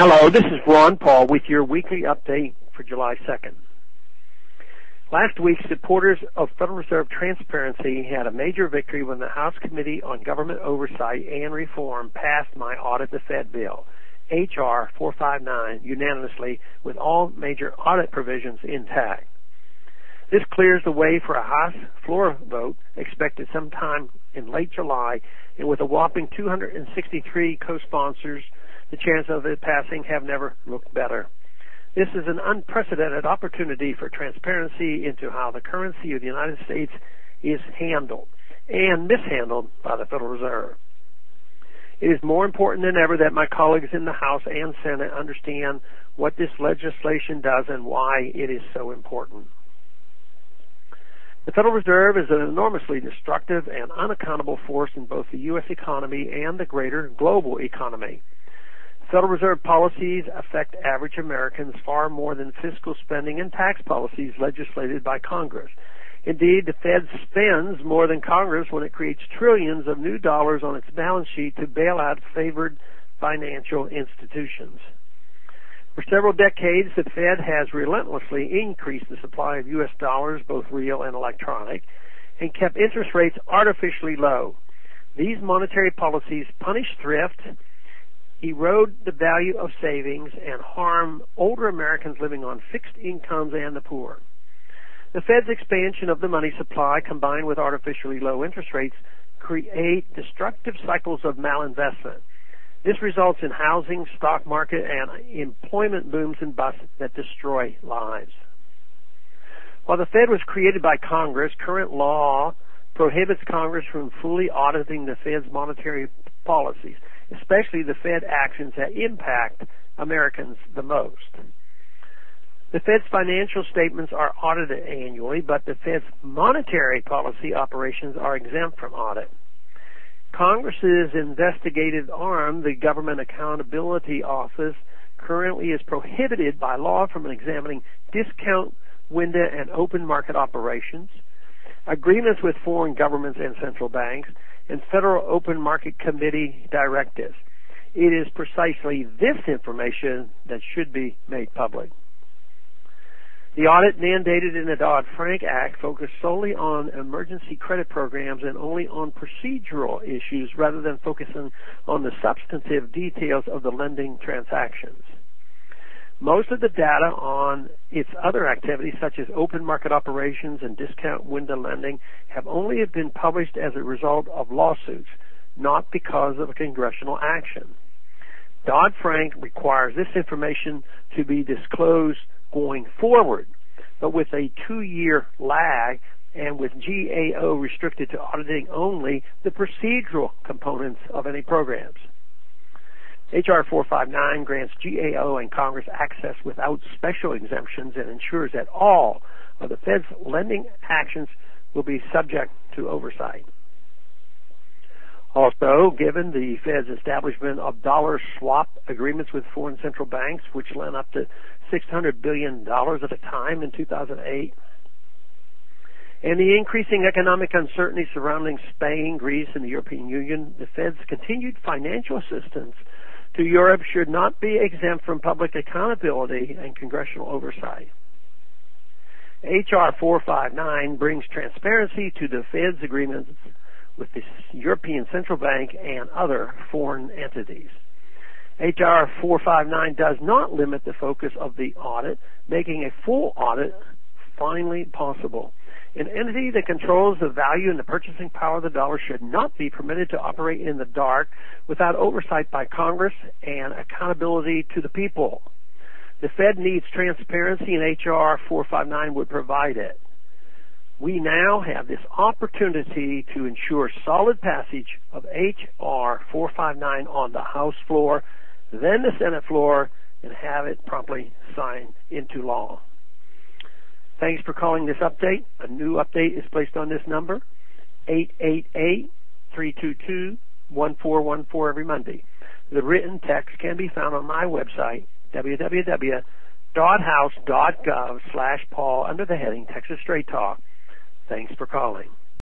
Hello, this is Ron Paul with your weekly update for July 2nd. Last week, supporters of Federal Reserve transparency had a major victory when the House Committee on Government Oversight and Reform passed my Audit the Fed bill, H.R. 459, unanimously with all major audit provisions intact. This clears the way for a House floor vote expected sometime in late July, and with a whopping 263 co-sponsors, the chances of it passing have never looked better. This is an unprecedented opportunity for transparency into how the currency of the United States is handled and mishandled by the Federal Reserve. It is more important than ever that my colleagues in the House and Senate understand what this legislation does and why it is so important. The Federal Reserve is an enormously destructive and unaccountable force in both the U.S. economy and the greater global economy. Federal Reserve policies affect average Americans far more than fiscal spending and tax policies legislated by Congress. Indeed, the Fed spends more than Congress when it creates trillions of new dollars on its balance sheet to bail out favored financial institutions. For several decades, the Fed has relentlessly increased the supply of U.S. dollars, both real and electronic, and kept interest rates artificially low. These monetary policies punish thrift, erode the value of savings, and harm older Americans living on fixed incomes and the poor. The Fed's expansion of the money supply combined with artificially low interest rates create destructive cycles of malinvestment. This results in housing, stock market, and employment booms and busts that destroy lives. While the Fed was created by Congress, current law prohibits Congress from fully auditing the Fed's monetary policies, especially the Fed actions that impact Americans the most. The Fed's financial statements are audited annually, but the Fed's monetary policy operations are exempt from audit. Congress's investigative arm, the Government Accountability Office, currently is prohibited by law from examining discount window and open market operations, agreements with foreign governments and central banks, and Federal Open Market Committee directives. It is precisely this information that should be made public. The audit mandated in the Dodd-Frank Act focused solely on emergency credit programs and only on procedural issues rather than focusing on the substantive details of the lending transactions. Most of the data on its other activities, such as open market operations and discount window lending, have only been published as a result of lawsuits, not because of a congressional action. Dodd-Frank requires this information to be disclosed going forward, but with a 2-year lag and with GAO restricted to auditing only the procedural components of any programs. H.R. 459 grants GAO and Congress access without special exemptions and ensures that all of the Fed's lending actions will be subject to oversight. Also, given the Fed's establishment of dollar swap agreements with foreign central banks, which lent up to $600 billion at a time in 2008, and the increasing economic uncertainty surrounding Spain, Greece, and the European Union, the Fed's continued financial assistance to Europe should not be exempt from public accountability and congressional oversight. H.R. 459 brings transparency to the Fed's agreements with the European Central Bank and other foreign entities. H.R. 459 does not limit the focus of the audit, making a full audit finally possible. An entity that controls the value and the purchasing power of the dollar should not be permitted to operate in the dark without oversight by Congress and accountability to the people. The Fed needs transparency, and H.R. 459 would provide it. We now have this opportunity to ensure solid passage of H.R. 459 on the House floor, then the Senate floor, and have it promptly signed into law. Thanks for calling this update. A new update is placed on this number, 888-322-1414 every Monday. The written text can be found on my website, www.house.gov/Paul, under the heading Texas Straight Talk. Thanks for calling.